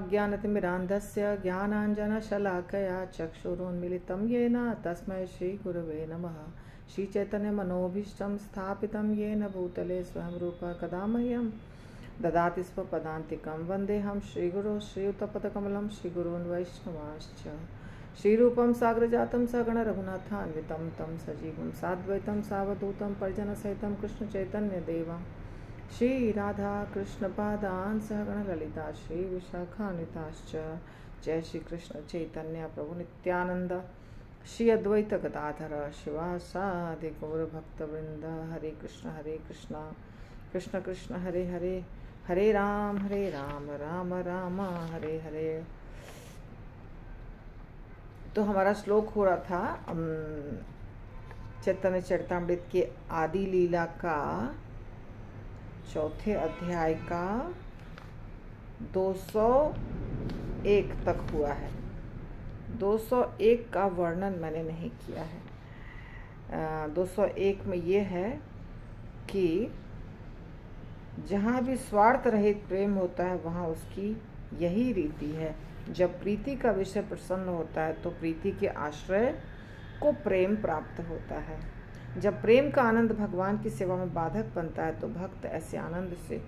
ज्ञानतिमिरान्धस्य ज्ञानाञ्जनशलाकया चक्षुरुन्मीलितं येन तस्मै श्रीगुरवे नमः। श्रीचैतन्यमनोभीष्टं स्थापितं येन भूतले स्वयं रूपः कदा मह्यं ददाति स्वपदान्तिकं। वन्देऽहं श्रीगुरो श्रीयुतपदकमलं श्रीगुरून् वैष्णवांश्च। श्रीरूपं साग्रजातं सगणरघुनाथान्वितं तं सजीवं साद्वैतं सावधूतं परिजनसहितं कृष्णचैतन्यदेवं श्री राधा कृष्ण पादान सहगण ललिता श्री विशाखान्विताश्च। जय श्री कृष्ण चैतन्य प्रभु नित्यानंद श्री अद्वैत गदाधर शिवासादि गौर भक्त वृंद। हरे कृष्ण कृष्ण कृष्ण हरे हरे, हरे राम राम राम हरे हरे। तो हमारा श्लोक हो रहा था चैतन्य चरितामृत के आदि लीला का चौथे अध्याय का 201 तक हुआ है। 201 का वर्णन मैंने नहीं किया है। 201 में ये है कि जहाँ भी स्वार्थ रहित प्रेम होता है वहाँ उसकी यही रीति है। जब प्रीति का विषय प्रसन्न होता है तो प्रीति के आश्रय को प्रेम प्राप्त होता है। जब प्रेम का आनंद भगवान की सेवा में बाधक बनता है तो भक्त ऐसे आनंद से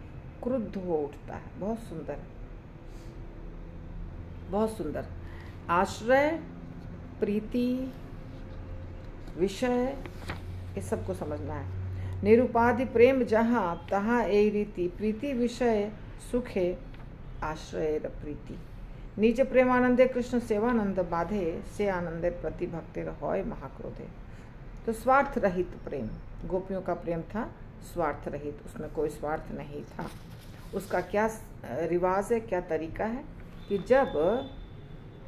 क्रुद्ध हो उठता है। बहुत सुंदर, बहुत सुंदर। आश्रय, प्रीति, विषय, ये सबको समझना है। निरुपाधि प्रेम जहाँ तहाँ ए रीति, प्रीति विषय सुखे आश्रय प्रीति। निज प्रेमानंदे कृष्ण सेवानंद बाधे से आनंदे प्रति भक्ति होय महाक्रोधे। तो स्वार्थ रहित प्रेम, गोपियों का प्रेम था स्वार्थ रहित, उसमें कोई स्वार्थ नहीं था। उसका क्या रिवाज है, क्या तरीका है कि जब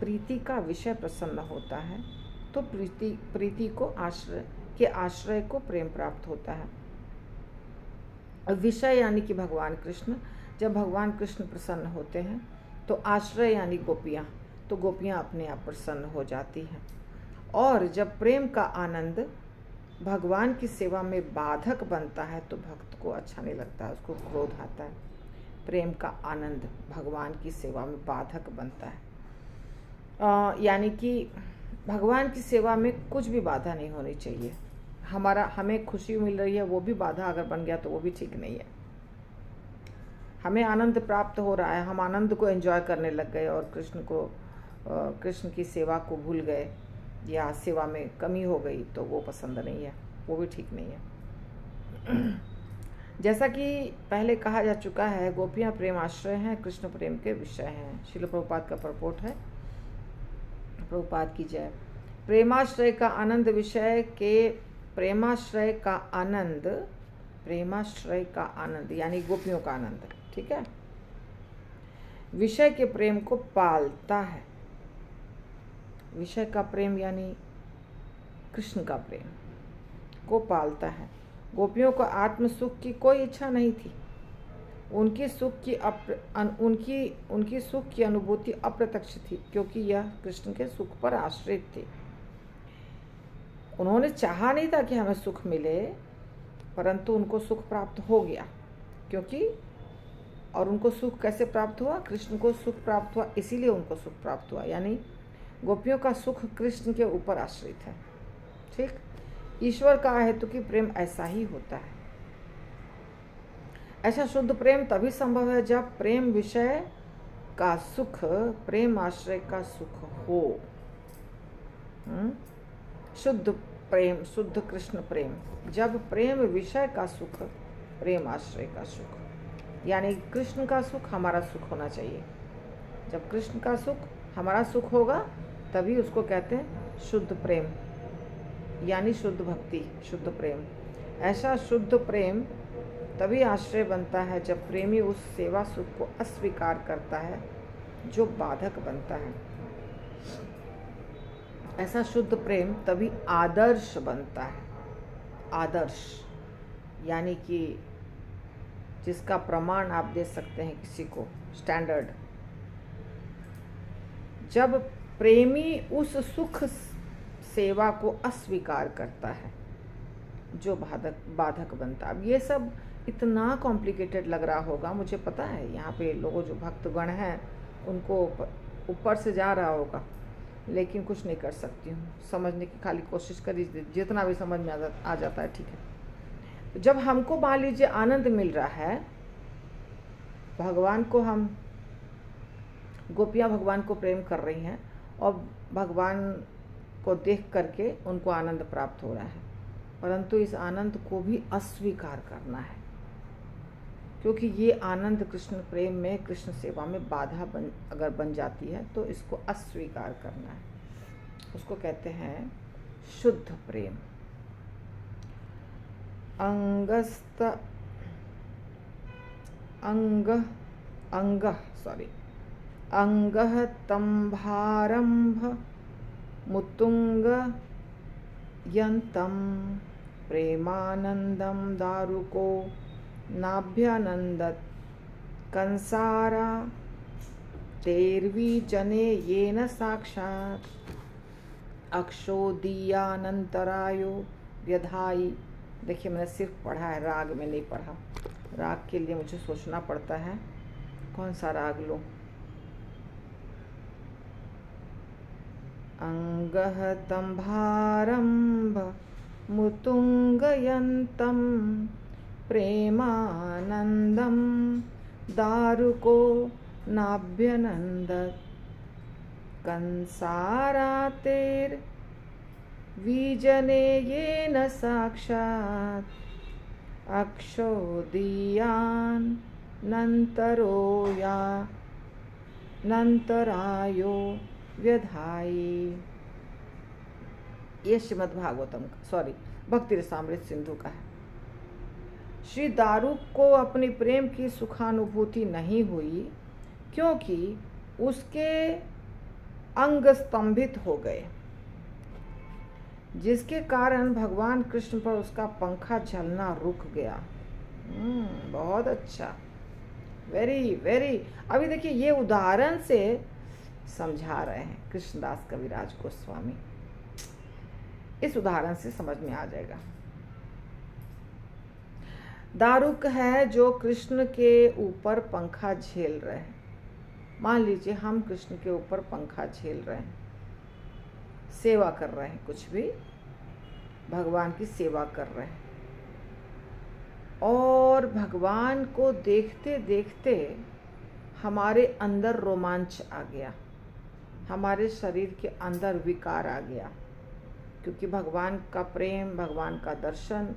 प्रीति का विषय प्रसन्न होता है तो प्रीति को आश्रय को प्रेम प्राप्त होता है। विषय यानी कि भगवान कृष्ण, जब भगवान कृष्ण प्रसन्न होते हैं तो आश्रय यानी गोपियाँ, तो गोपियाँ अपने आप प्रसन्न हो जाती हैं। और जब प्रेम का आनंद भगवान की सेवा में बाधक बनता है तो भक्त को अच्छा नहीं लगता है, उसको क्रोध आता है। प्रेम का आनंद भगवान की सेवा में बाधक बनता है, यानी कि भगवान की सेवा में कुछ भी बाधा नहीं होनी चाहिए। हमें खुशी मिल रही है, वो भी बाधा अगर बन गया तो वो भी ठीक नहीं है। हमें आनंद प्राप्त हो रहा है, हम आनंद को एंजॉय करने लग गए और कृष्ण की सेवा को भूल गए या सेवा में कमी हो गई तो वो पसंद नहीं है, वो भी ठीक नहीं है। जैसा कि पहले कहा जा चुका है, गोपियाँ प्रेम आश्रय हैं, कृष्ण प्रेम के विषय हैं। श्रील प्रभुपाद का परपोट है, प्रभुपाद की जय। प्रेमाश्रय का आनंद विषय के प्रेमाश्रय का आनंद यानी गोपियों का आनंद, ठीक है, विषय के प्रेम को पालता है। विषय का प्रेम यानी कृष्ण का प्रेम को पालता है। गोपियों को आत्म सुख की कोई इच्छा नहीं थी। उनकी सुख की अनुभूति अप्रत्यक्ष थी क्योंकि यह कृष्ण के सुख पर आश्रित थी। उन्होंने चाहा नहीं था कि हमें सुख मिले, परंतु उनको सुख प्राप्त हो गया क्योंकि, और उनको सुख कैसे प्राप्त हुआ, कृष्ण को सुख प्राप्त हुआ इसीलिए उनको सुख प्राप्त हुआ। यानी गोपियों का सुख कृष्ण के ऊपर आश्रित है। ठीक, ईश्वर का हेतु की प्रेम ऐसा ही होता है। ऐसा शुद्ध प्रेम तभी संभव है जब प्रेम विषय का सुख प्रेम आश्रय का सुख हो। शुद्ध प्रेम, शुद्ध कृष्ण प्रेम, जब प्रेम विषय का सुख प्रेम आश्रय का सुख, यानी कृष्ण का सुख हमारा सुख होना चाहिए। जब कृष्ण का सुख हमारा सुख होगा तभी उसको कहते हैं शुद्ध प्रेम, यानी शुद्ध भक्ति, शुद्ध प्रेम। ऐसा शुद्ध प्रेम तभी आश्रय बनता है जब प्रेमी उस सेवा सुख को अस्वीकार करता है जो बाधक बनता है। ऐसा शुद्ध प्रेम तभी आदर्श बनता है। आदर्श यानी कि जिसका प्रमाण आप दे सकते हैं किसी को, स्टैंडर्ड। जब प्रेमी उस सुख सेवा को अस्वीकार करता है जो बाधक बनता। अब ये सब इतना कॉम्प्लिकेटेड लग रहा होगा, मुझे पता है। यहाँ पे लोगों जो भक्तगण हैं उनको ऊपर से जा रहा होगा, लेकिन कुछ नहीं कर सकती हूँ। समझने की खाली कोशिश करी, जितना भी समझ में आ जाता है ठीक है। तो जब हमको मान लीजिए आनंद मिल रहा है, भगवान को हम, गोपियाँ भगवान को प्रेम कर रही हैं और भगवान को देख करके उनको आनंद प्राप्त हो रहा है, परंतु इस आनंद को भी अस्वीकार करना है, क्योंकि ये आनंद कृष्ण प्रेम में, कृष्ण सेवा में बाधा अगर बन जाती है तो इसको अस्वीकार करना है। उसको कहते हैं शुद्ध प्रेम। अंगः तंभारंभ मुतुंग यंतम प्रेमानंदम दारुको नाभ्यानंदत कंसारा तेर्वी जने येन साक्षात अक्षोदीयानंतरायो व्यधाई। देखिए मैंने सिर्फ पढ़ा है, राग में नहीं पढ़ा। राग के लिए मुझे सोचना पड़ता है कौन सा राग लूँ। अंगः तंभारंभ मुतुंगयन्तं प्रेमानंदम दारुको नाभ्यनंदत कंसारातेर विजने येन साक्षात् अक्षोदीयान नंतरो या नंतरायो व्यधाई। ये श्रीमद् भागवतम भक्ति रसामृत सिंधु का है। श्री दारुक को अपनी प्रेम की सुखानुभूति नहीं हुई, क्योंकि उसके अंग स्तंभित हो गए, जिसके कारण भगवान कृष्ण पर उसका पंखा झलना रुक गया। बहुत अच्छा, वेरी वेरी। अभी देखिए ये उदाहरण से समझा रहे हैं कृष्णदास कविराज गोस्वामी। इस उदाहरण से समझ में आ जाएगा। दारुक है जो कृष्ण के ऊपर पंखा झेल रहे हैं। मान लीजिए हम कृष्ण के ऊपर पंखा झेल रहे हैं, सेवा कर रहे हैं, कुछ भी भगवान की सेवा कर रहे हैं, और भगवान को देखते देखते हमारे अंदर रोमांच आ गया, हमारे शरीर के अंदर विकार आ गया, क्योंकि भगवान का प्रेम, भगवान का दर्शन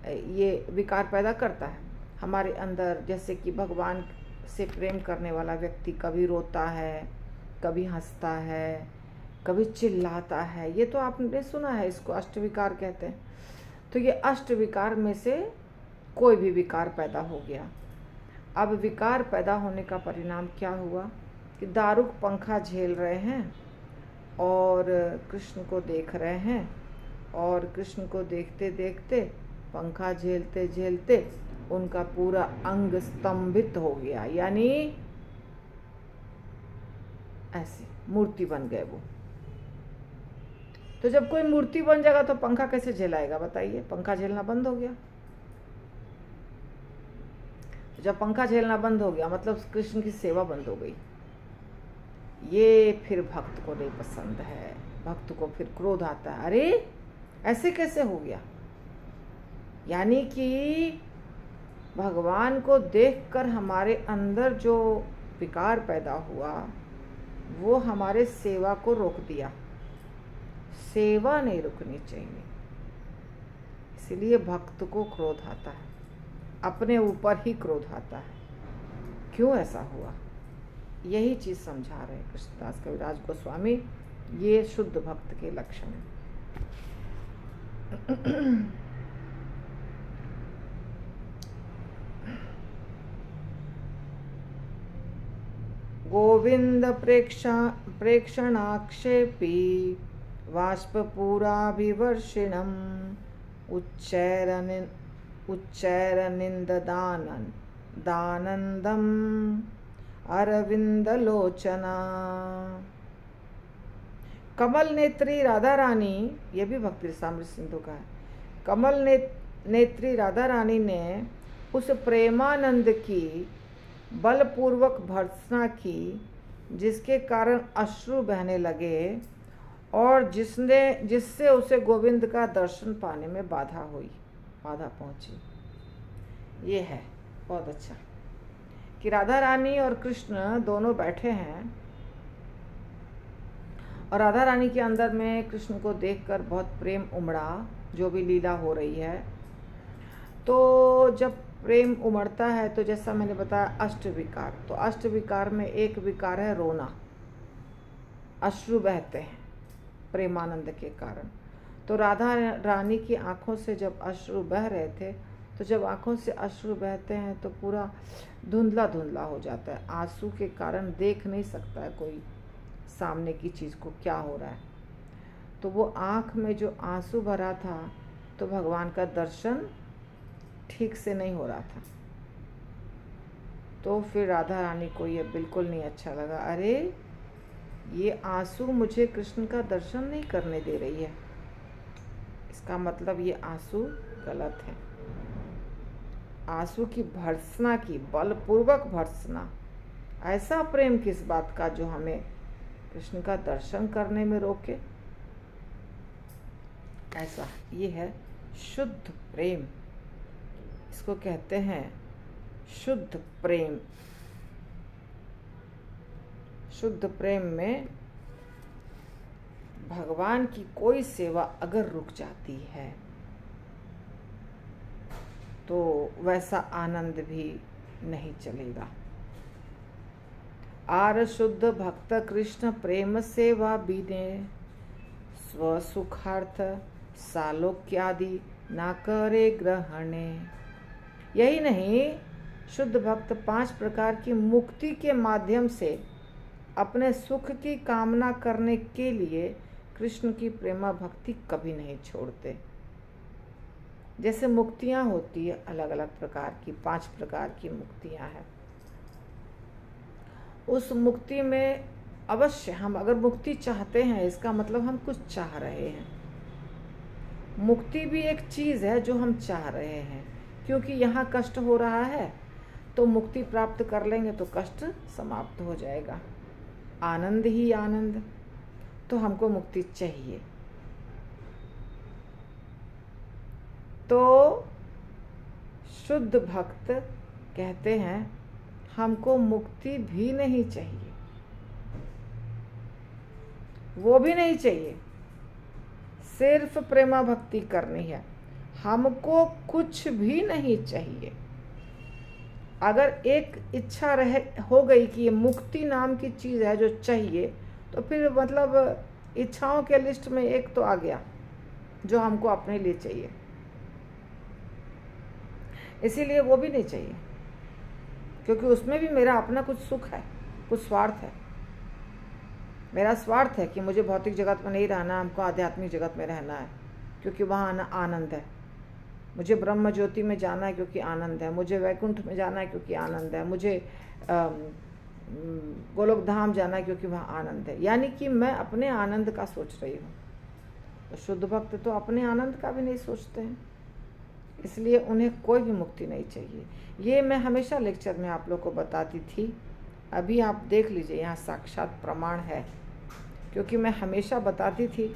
ये विकार पैदा करता है हमारे अंदर। जैसे कि भगवान से प्रेम करने वाला व्यक्ति कभी रोता है, कभी हंसता है, कभी चिल्लाता है। ये तो आपने सुना है, इसको अष्टविकार कहते हैं। तो ये अष्टविकार में से कोई भी विकार पैदा हो गया। अब विकार पैदा होने का परिणाम क्या हुआ कि दारुक पंखा झेल रहे हैं और कृष्ण को देख रहे हैं, और कृष्ण को देखते देखते, पंखा झेलते झेलते उनका पूरा अंग स्तंभित हो गया, यानी ऐसी मूर्ति बन गए वो। तो जब कोई मूर्ति बन जाएगा तो पंखा कैसे झेलाएगा बताइए? पंखा झेलना बंद हो गया। जब पंखा झेलना बंद हो गया मतलब कृष्ण की सेवा बंद हो गई। ये फिर भक्त को नहीं पसंद है, भक्त को फिर क्रोध आता है, अरे ऐसे कैसे हो गया। यानी कि भगवान को देखकर हमारे अंदर जो विकार पैदा हुआ वो हमारे सेवा को रोक दिया। सेवा नहीं रुकनी चाहिए, इसलिए भक्त को क्रोध आता है, अपने ऊपर ही क्रोध आता है। क्यों ऐसा हुआ? यही चीज समझा रहे कृष्णदास कविराज गोस्वामी। ये शुद्ध भक्त के लक्षण है। गोविंद प्रेक्षणाक्षेपी वाष्पूराभिवर्षिणम् उच्चैरनिन्ददानन्दम् अरविंदलोचना। कमल नेत्री राधा रानी, ये भी भक्ति रसामृत सिंधु का है। कमल नेत्री राधा रानी ने उस प्रेमानंद की बलपूर्वक भर्त्सना की, जिसके कारण अश्रु बहने लगे और जिससे उसे गोविंद का दर्शन पाने में बाधा पहुंची। ये है बहुत अच्छा कि राधा रानी और कृष्ण दोनों बैठे हैं और राधा रानी के अंदर में कृष्ण को देखकर बहुत प्रेम उमड़ा, जो भी लीला हो रही है। तो जब प्रेम उमड़ता है तो जैसा मैंने बताया अष्ट विकार, तो अष्ट विकार में एक विकार है रोना, अश्रु बहते हैं प्रेमानंद के कारण। तो राधा रानी की आंखों से जब अश्रु बह रहे थे, तो जब आंखों से अश्रु बहते हैं तो पूरा धुंधला धुंधला हो जाता है, आंसू के कारण देख नहीं सकता है कोई सामने की चीज़ को क्या हो रहा है। तो वो आँख में जो आंसू भरा था तो भगवान का दर्शन ठीक से नहीं हो रहा था। तो फिर राधा रानी को ये बिल्कुल नहीं अच्छा लगा, अरे ये आंसू मुझे कृष्ण का दर्शन नहीं करने दे रही है, इसका मतलब ये आंसू गलत है। आंसू की भर्त्सना की, बलपूर्वक भर्त्सना, ऐसा प्रेम किस बात का जो हमें कृष्ण का दर्शन करने में रोके। ऐसा ये है शुद्ध प्रेम, इसको कहते हैं शुद्ध प्रेम। शुद्ध प्रेम में भगवान की कोई सेवा अगर रुक जाती है तो वैसा आनंद भी नहीं चलेगा। आर शुद्ध भक्त कृष्ण प्रेम सेवा बीने, स्वसुखार्थ सालोक्यादि ना करे ग्रहणे। यही नहीं, शुद्ध भक्त 5 प्रकार की मुक्ति के माध्यम से अपने सुख की कामना करने के लिए कृष्ण की प्रेमा भक्ति कभी नहीं छोड़ते। जैसे मुक्तियां होती है अलग अलग प्रकार की, 5 प्रकार की मुक्तियां हैं। उस मुक्ति में अवश्य हम अगर मुक्ति चाहते हैं, इसका मतलब हम कुछ चाह रहे हैं। मुक्ति भी एक चीज़ है जो हम चाह रहे हैं, क्योंकि यहाँ कष्ट हो रहा है तो मुक्ति प्राप्त कर लेंगे तो कष्ट समाप्त हो जाएगा, आनंद ही आनंद। तो हमको मुक्ति चाहिए। तो शुद्ध भक्त कहते हैं हमको मुक्ति भी नहीं चाहिए, वो भी नहीं चाहिए, सिर्फ प्रेमा भक्ति करनी है, हमको कुछ भी नहीं चाहिए। अगर एक इच्छा हो गई कि ये मुक्ति नाम की चीज़ है जो चाहिए, तो फिर मतलब इच्छाओं के लिस्ट में एक तो आ गया जो हमको अपने लिए चाहिए, इसीलिए वो भी नहीं चाहिए, क्योंकि उसमें भी मेरा अपना कुछ सुख है, कुछ स्वार्थ है। मेरा स्वार्थ है कि मुझे भौतिक जगत में नहीं रहना, हमको आध्यात्मिक जगत में रहना है, क्योंकि वहाँ आनंद है। मुझे ब्रह्म ज्योति में जाना है क्योंकि आनंद है, मुझे वैकुंठ में जाना है क्योंकि आनंद है, मुझे गोलोक धाम जाना है क्योंकि वहाँ आनंद है। यानी कि मैं अपने आनंद का सोच रही हूँ। तो शुद्ध भक्त तो अपने आनंद का भी नहीं सोचते हैं, इसलिए उन्हें कोई भी मुक्ति नहीं चाहिए। ये मैं हमेशा लेक्चर में आप लोग को बताती थी, अभी आप देख लीजिए, यहाँ साक्षात प्रमाण है। क्योंकि मैं हमेशा बताती थी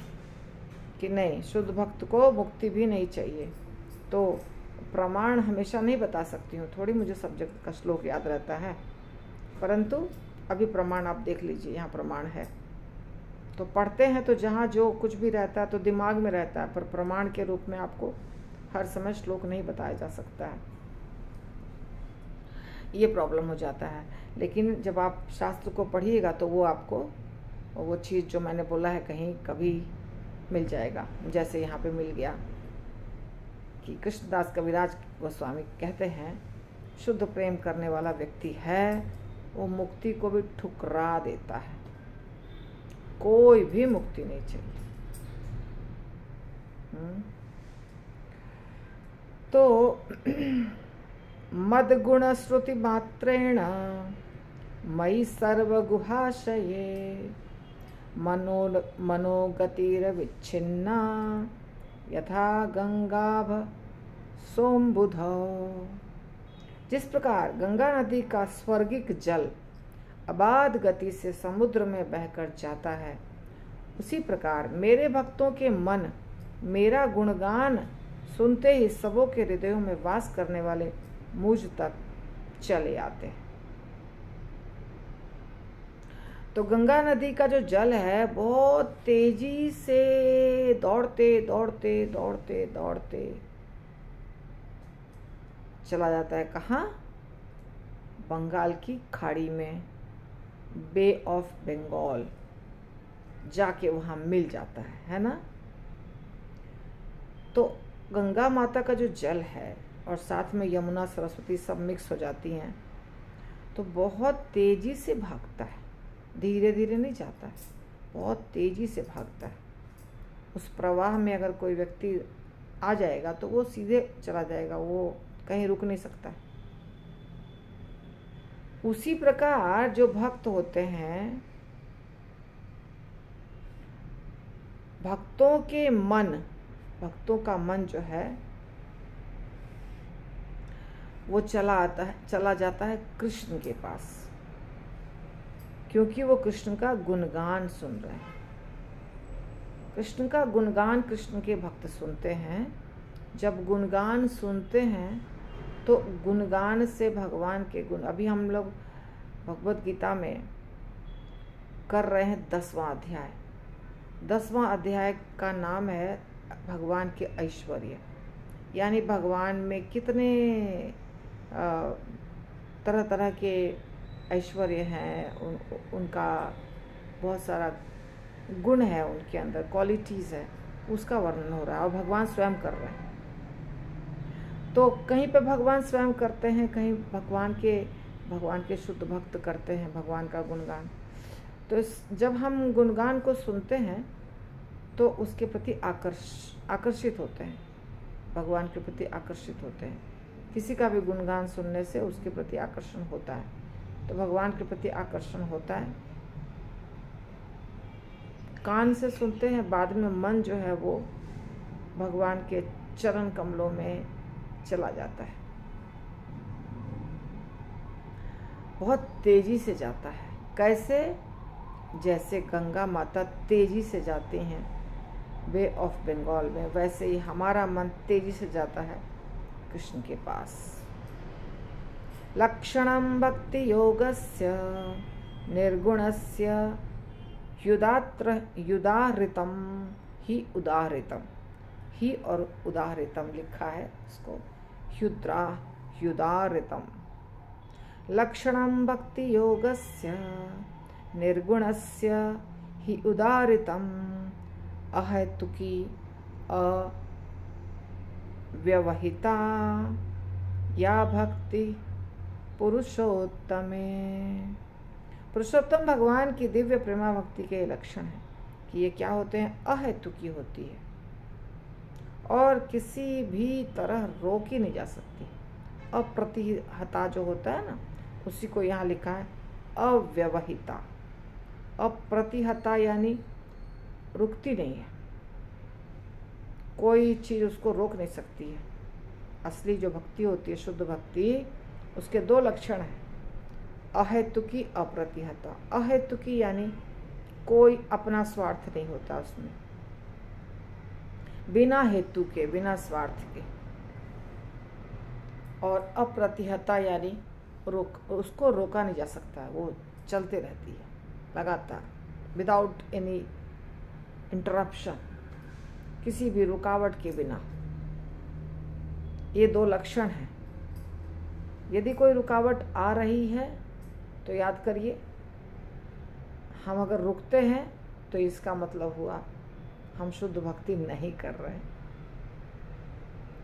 कि नहीं, शुद्ध भक्त को मुक्ति भी नहीं चाहिए, तो प्रमाण हमेशा नहीं बता सकती हूँ, थोड़ी मुझे सब्जेक्ट का श्लोक याद रहता है, परंतु अभी प्रमाण आप देख लीजिए, यहाँ प्रमाण है। तो पढ़ते हैं तो जहाँ जो कुछ भी रहता है तो दिमाग में रहता है, पर प्रमाण के रूप में आपको हर समय श्लोक नहीं बताया जा सकता है, ये प्रॉब्लम हो जाता है। लेकिन जब आप शास्त्र को पढ़िएगा तो वो आपको वो चीज़ जो मैंने बोला है कहीं कभी मिल जाएगा। जैसे यहाँ पे मिल गया कि कृष्णदास कविराज गोस्वामी कहते हैं, शुद्ध प्रेम करने वाला व्यक्ति है वो मुक्ति को भी ठुकरा देता है, कोई भी मुक्ति नहीं चाहिए। तो मद्गुण श्रुति मात्रेण मयि सर्वगुहाशये मनोगतिरविच्छिन्ना यथा गंगाभ सोमबुधौ। जिस प्रकार गंगा नदी का स्वर्गिक जल अबाध गति से समुद्र में बहकर जाता है, उसी प्रकार मेरे भक्तों के मन मेरा गुणगान सुनते ही सबों के हृदयों में वास करने वाले मुझ तक चले आते हैं। तो गंगा नदी का जो जल है बहुत तेजी से दौड़ते दौड़ते दौड़ते दौड़ते चला जाता है। कहाँ? बंगाल की खाड़ी में, बे ऑफ बंगाल जाके वहाँ मिल जाता है ना। तो गंगा माता का जो जल है और साथ में यमुना सरस्वती सब मिक्स हो जाती हैं, तो बहुत तेजी से भागता है, धीरे धीरे नहीं जाता है, बहुत तेजी से भागता है। उस प्रवाह में अगर कोई व्यक्ति आ जाएगा तो वो सीधे चला जाएगा, वो कहीं रुक नहीं सकता है। उसी प्रकार जो भक्त होते हैं, भक्तों का मन जो है वो चला जाता है कृष्ण के पास, क्योंकि वो कृष्ण का गुणगान सुन रहे हैं। कृष्ण का गुणगान कृष्ण के भक्त सुनते हैं। जब गुणगान सुनते हैं तो गुणगान से भगवान के गुण, अभी हम लोग भगवत गीता में कर रहे हैं 10वां अध्याय। 10वां अध्याय का नाम है भगवान के ऐश्वर्य, यानी भगवान में कितने तरह तरह के ऐश्वर्य हैं, उनका बहुत सारा गुण है, उनके अंदर क्वालिटीज़ है, उसका वर्णन हो रहा है और भगवान स्वयं कर रहे हैं। तो कहीं पे भगवान स्वयं करते हैं, कहीं भगवान के शुद्ध भक्त करते हैं भगवान का गुणगान। तो जब हम गुणगान को सुनते हैं तो उसके प्रति आकर्षित होते हैं, भगवान के प्रति आकर्षित होते हैं। किसी का भी गुणगान सुनने से उसके प्रति आकर्षण होता है, तो भगवान के प्रति आकर्षण होता है। कान से सुनते हैं, बाद में मन जो है वो भगवान के चरण कमलों में चला जाता है, बहुत तेजी से जाता है। कैसे? जैसे गंगा माता तेजी से जाती हैं बे ऑफ बंगाल में, वैसे ही हमारा मन तेजी से जाता है कृष्ण के पास। लक्षणं भक्ति योगस्य निर्गुणस्य युदाहृतम ही उदाहृतम, ही और उदाहृतम लिखा है इसको, युदाहृतम। लक्षणं भक्ति योगस्य निर्गुणस्य हि उदाहृतम अहेतुकी अव्यवहिता या भक्ति पुरुषोत्तमे। पुरुषोत्तम भगवान की दिव्य प्रेमा भक्ति के लक्षण है कि ये क्या होते हैं? अहेतुकी होती है और किसी भी तरह रोक ही नहीं जा सकती। अप्रतिहता जो होता है ना, उसी को यहाँ लिखा है अव्यवहिता। अप्रतिहता यानी रुकती नहीं है, कोई चीज़ उसको रोक नहीं सकती है। असली जो भक्ति होती है, शुद्ध भक्ति, उसके 2 लक्षण हैं, अहेतुकी, अप्रतिहता। अहेतुकी यानी कोई अपना स्वार्थ नहीं होता उसमें, बिना हेतु के, बिना स्वार्थ के। और अप्रतिहता यानी उसको रोका नहीं जा सकता है, वो चलते रहती है लगातार, विदाउट एनी इंटरप्शन, किसी भी रुकावट के बिना। ये 2 लक्षण हैं। यदि कोई रुकावट आ रही है तो याद करिए, हम अगर रुकते हैं तो इसका मतलब हुआ हम शुद्ध भक्ति नहीं कर रहे हैं,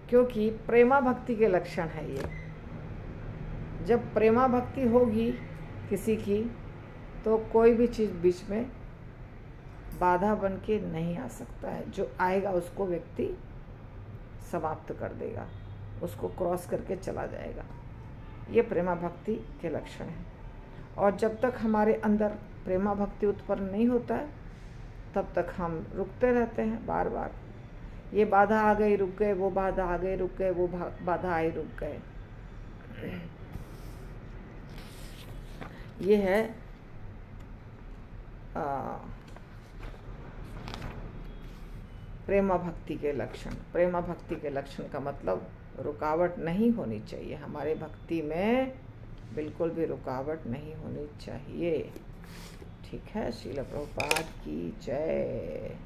क्योंकि प्रेमा भक्ति के लक्षण है ये। जब प्रेमा भक्ति होगी किसी की, तो कोई भी चीज़ बीच में बाधा बन के नहीं आ सकता है। जो आएगा उसको व्यक्ति समाप्त कर देगा, उसको क्रॉस करके चला जाएगा। ये प्रेमा भक्ति के लक्षण हैं। और जब तक हमारे अंदर प्रेमा भक्ति उत्पन्न नहीं होता है, तब तक हम रुकते रहते हैं बार बार। ये बाधा आ गई, रुक गए, वो बाधा आ गई, रुक गए, वो बाधा आई, रुक गए। ये है प्रेमा भक्ति के लक्षण। प्रेमा भक्ति के लक्षण का मतलब रुकावट नहीं होनी चाहिए, हमारे भक्ति में बिल्कुल भी रुकावट नहीं होनी चाहिए। ठीक है, श्रील प्रभुपाद की जय।